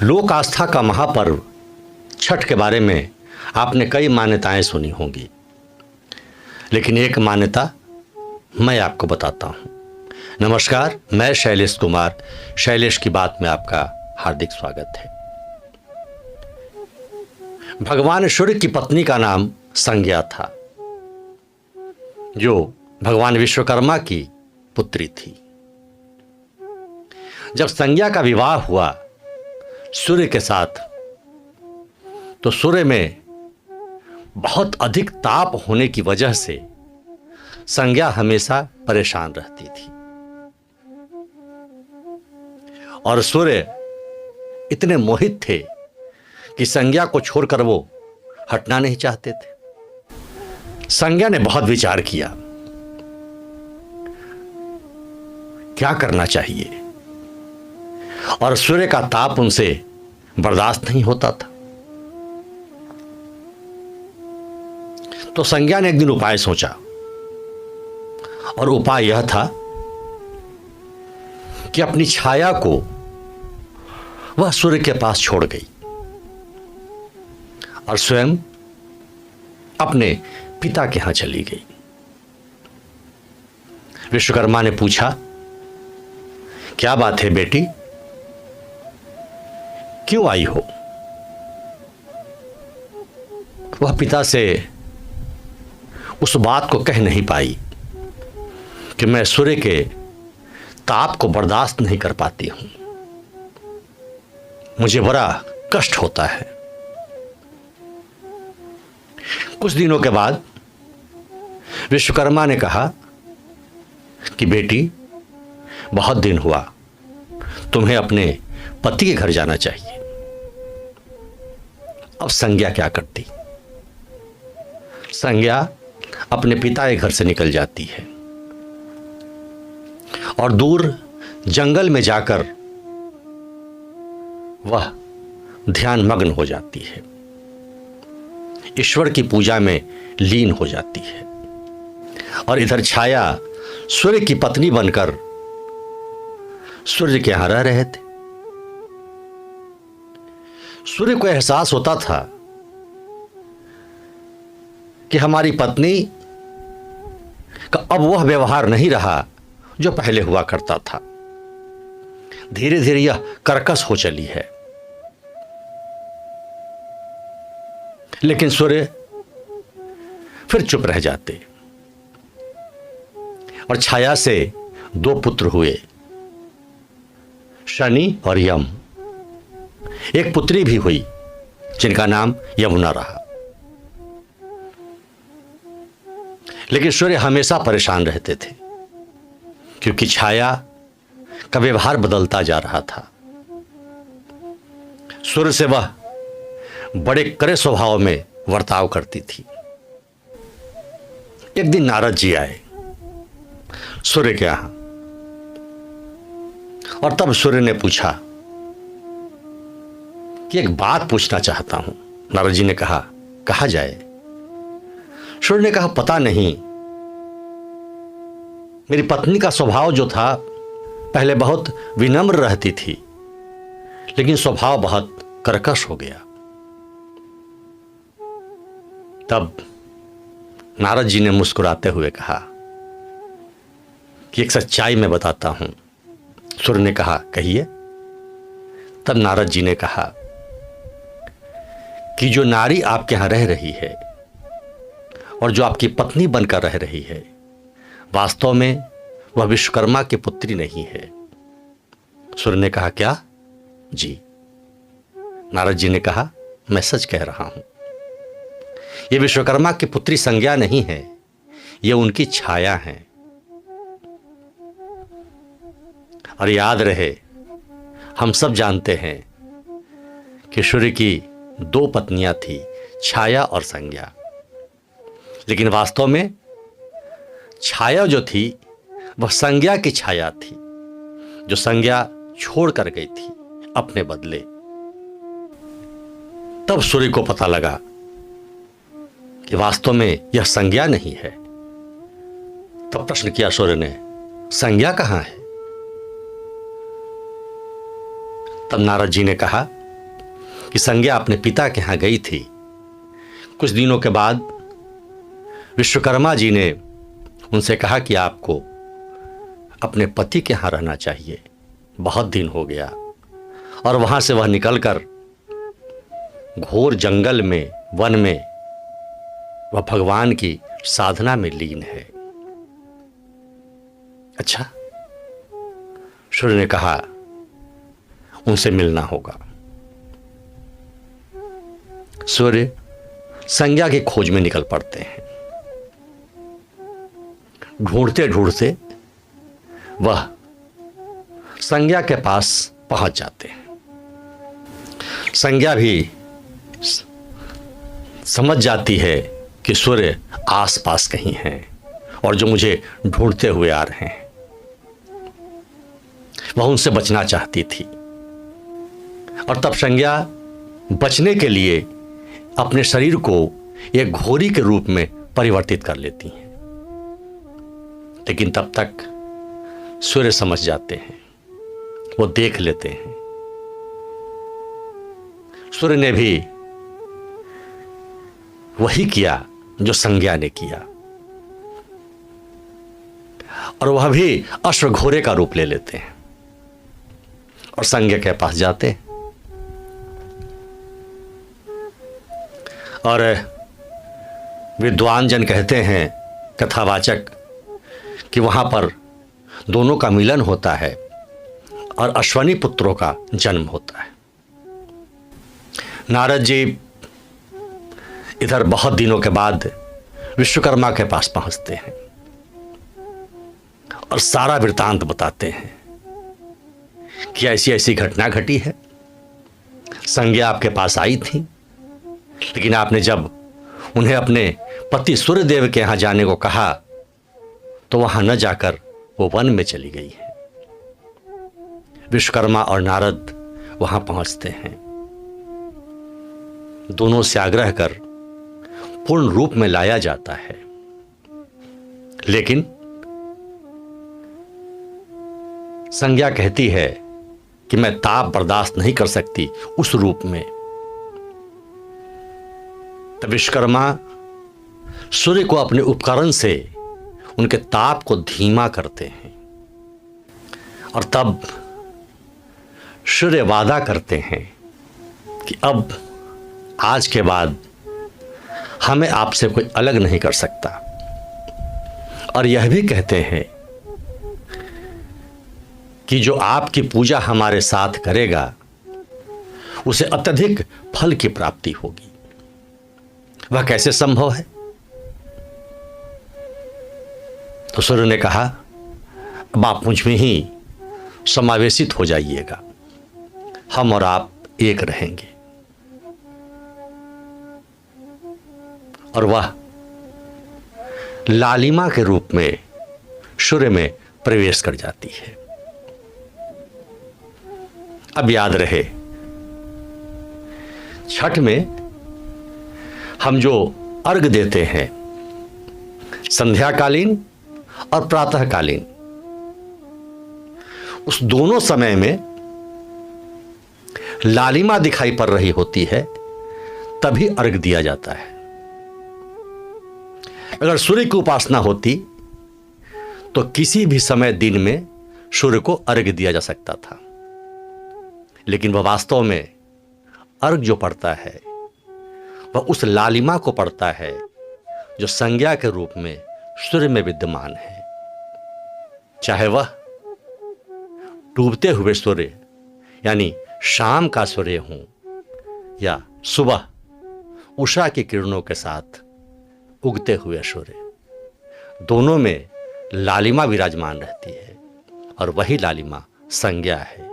लोक आस्था का महापर्व छठ के बारे में आपने कई मान्यताएं सुनी होंगी, लेकिन एक मान्यता मैं आपको बताता हूं। नमस्कार, मैं शैलेश कुमार। शैलेश की बात में आपका हार्दिक स्वागत है। भगवान सूर्य की पत्नी का नाम संज्ञा था, जो भगवान विश्वकर्मा की पुत्री थी। जब संज्ञा का विवाह हुआ सूर्य के साथ, तो सूर्य में बहुत अधिक ताप होने की वजह से संज्ञा हमेशा परेशान रहती थी और सूर्य इतने मोहित थे कि संज्ञा को छोड़कर वो हटना नहीं चाहते थे। संज्ञा ने बहुत विचार किया, क्या करना चाहिए, और सूर्य का ताप उनसे बर्दाश्त नहीं होता था। तो संज्ञा ने एक दिन उपाय सोचा, और उपाय यह था कि अपनी छाया को वह सूर्य के पास छोड़ गई और स्वयं अपने पिता के यहां चली गई। विश्वकर्मा ने पूछा, क्या बात है बेटी, क्यों आई हो? वह पिता से उस बात को कह नहीं पाई कि मैं सूर्य के ताप को बर्दाश्त नहीं कर पाती हूं, मुझे बड़ा कष्ट होता है। कुछ दिनों के बाद विश्वकर्मा ने कहा कि बेटी, बहुत दिन हुआ, तुम्हें अपने पति के घर जाना चाहिए। अब संज्ञा क्या करती? संज्ञा अपने पिता के घर से निकल जाती है और दूर जंगल में जाकर वह ध्यान मग्न हो जाती है, ईश्वर की पूजा में लीन हो जाती है। और इधर छाया सूर्य की पत्नी बनकर सूर्य के यहां रह रहे थे। सूर्य को एहसास होता था कि हमारी पत्नी का अब वह व्यवहार नहीं रहा जो पहले हुआ करता था। धीरे धीरे यह कर्कश हो चली है। लेकिन सूर्य फिर चुप रह जाते और छाया से दो पुत्र हुए, शनि और यम। एक पुत्री भी हुई जिनका नाम यमुना रहा। लेकिन सूर्य हमेशा परेशान रहते थे, क्योंकि छाया का व्यवहार बदलता जा रहा था। सूर्य से वह बड़े कड़े स्वभाव में वर्ताव करती थी। एक दिन नारद जी आए सूर्य के यहां, और तब सूर्य ने पूछा कि एक बात पूछना चाहता हूं। नारद जी ने कहा, कहा जाए? सूर्य ने कहा, पता नहीं, मेरी पत्नी का स्वभाव जो था पहले बहुत विनम्र रहती थी, लेकिन स्वभाव बहुत कर्कश हो गया। तब नारद जी ने मुस्कुराते हुए कहा कि एक सच्चाई मैं बताता हूं। सूर्य ने कहा, कहिए। तब नारद जी ने कहा कि जो नारी आपके यहां रह रही है और जो आपकी पत्नी बनकर रह रही है, वास्तव में वह विश्वकर्मा की पुत्री नहीं है। सूर्य ने कहा, क्या? जी। नारद जी ने कहा, मैं सच कह रहा हूं, यह विश्वकर्मा की पुत्री संज्ञा नहीं है, यह उनकी छाया है। और याद रहे, हम सब जानते हैं कि सूर्य की दो पत्नियां थी, छाया और संज्ञा। लेकिन वास्तव में छाया जो थी वह संज्ञा की छाया थी, जो संज्ञा छोड़ कर गई थी अपने बदले। तब सूर्य को पता लगा कि वास्तव में यह संज्ञा नहीं है। तब प्रश्न किया सूर्य ने, संज्ञा कहां है? तब नारद जी ने कहा कि संज्ञा अपने पिता के यहाँ गई थी। कुछ दिनों के बाद विश्वकर्मा जी ने उनसे कहा कि आपको अपने पति के यहाँ रहना चाहिए, बहुत दिन हो गया। और वहाँ से वह निकलकर घोर जंगल में, वन में वह भगवान की साधना में लीन है। अच्छा, सूर्य ने कहा उनसे मिलना होगा। सूर्य संज्ञा की खोज में निकल पड़ते हैं। ढूंढते ढूंढते वह संज्ञा के पास पहुंच जाते हैं। संज्ञा भी समझ जाती है कि सूर्य आसपास कहीं हैं और जो मुझे ढूंढते हुए आ रहे हैं। वह उनसे बचना चाहती थी और तब संज्ञा बचने के लिए अपने शरीर को एक घोड़ी के रूप में परिवर्तित कर लेती हैं। लेकिन तब तक सूर्य समझ जाते हैं, वो देख लेते हैं। सूर्य ने भी वही किया जो संज्ञा ने किया और वह भी अश्व घोड़े का रूप ले लेते हैं और संज्ञा के पास जाते हैं। और विद्वान जन कहते हैं, कथावाचक, कि वहां पर दोनों का मिलन होता है और अश्वनी पुत्रों का जन्म होता है। नारद जी इधर बहुत दिनों के बाद विश्वकर्मा के पास पहुंचते हैं और सारा वृतांत बताते हैं कि ऐसी ऐसी घटना घटी है। संज्ञा आपके पास आई थी, लेकिन आपने जब उन्हें अपने पति सूर्यदेव के यहाँ जाने को कहा तो वहां न जाकर वो वन में चली गई है। विश्वकर्मा और नारद वहां पहुंचते हैं। दोनों से आग्रह कर पूर्ण रूप में लाया जाता है, लेकिन संज्ञा कहती है कि मैं ताप बर्दाश्त नहीं कर सकती उस रूप में। तब विश्वकर्मा सूर्य को अपने उपकरण से उनके ताप को धीमा करते हैं और तब सूर्य वादा करते हैं कि अब आज के बाद हमें आपसे कोई अलग नहीं कर सकता। और यह भी कहते हैं कि जो आपकी पूजा हमारे साथ करेगा उसे अत्यधिक फल की प्राप्ति होगी। वह कैसे संभव है? तो सूर्य ने कहा, अब आप मुझ में ही समावेशित हो जाइएगा, हम और आप एक रहेंगे। और वह लालिमा के रूप में सूर्य में प्रवेश कर जाती है। अब याद रहे, छठ में हम जो अर्घ देते हैं संध्याकालीन और प्रातःकालीन, उस दोनों समय में लालिमा दिखाई पड़ रही होती है, तभी अर्घ दिया जाता है। अगर सूर्य की उपासना होती तो किसी भी समय दिन में सूर्य को अर्घ दिया जा सकता था, लेकिन वह वास्तव में अर्घ जो पड़ता है वह उस लालिमा को पड़ता है जो संज्ञा के रूप में सूर्य में विद्यमान है। चाहे वह डूबते हुए सूर्य यानी शाम का सूर्य हो या सुबह उषा की किरणों के साथ उगते हुए सूर्य, दोनों में लालिमा विराजमान रहती है और वही लालिमा संज्ञा है।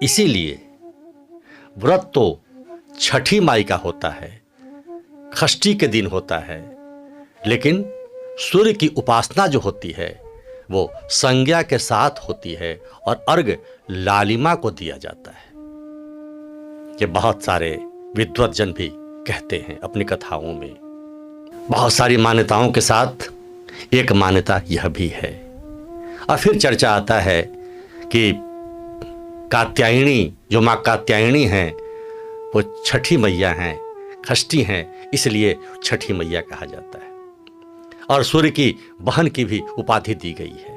इसीलिए व्रत तो छठी माई का होता है, षष्ठी के दिन होता है, लेकिन सूर्य की उपासना जो होती है वो संज्ञा के साथ होती है और अर्घ लालिमा को दिया जाता है। ये बहुत सारे विद्वत जन भी कहते हैं अपनी कथाओं में। बहुत सारी मान्यताओं के साथ एक मान्यता यह भी है। और फिर चर्चा आता है कि कात्यायनी, जो माँ कात्यायनी हैं वो छठी मैया हैं, षष्ठी हैं, इसलिए छठी मैया कहा जाता है। और सूर्य की बहन की भी उपाधि दी गई है।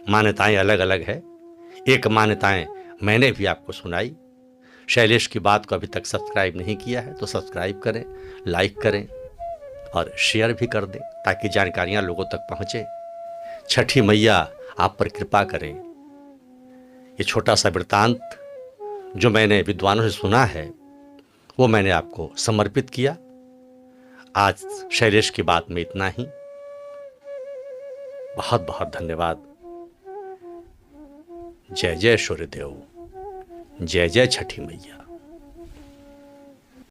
मान्यताएं अलग अलग है। एक मान्यताएं मैंने भी आपको सुनाई। शैलेश की बात को अभी तक सब्सक्राइब नहीं किया है तो सब्सक्राइब करें, लाइक करें और शेयर भी कर दें ताकि जानकारियां लोगों तक पहुंचे। छठी मैया आप पर कृपा करें। ये छोटा सा वृत्तांत जो मैंने विद्वानों से सुना है वो मैंने आपको समर्पित किया। आज शैलेश की बात में इतना ही। बहुत बहुत धन्यवाद। जय जय सूर्यदेव, जय जय छठी मैया।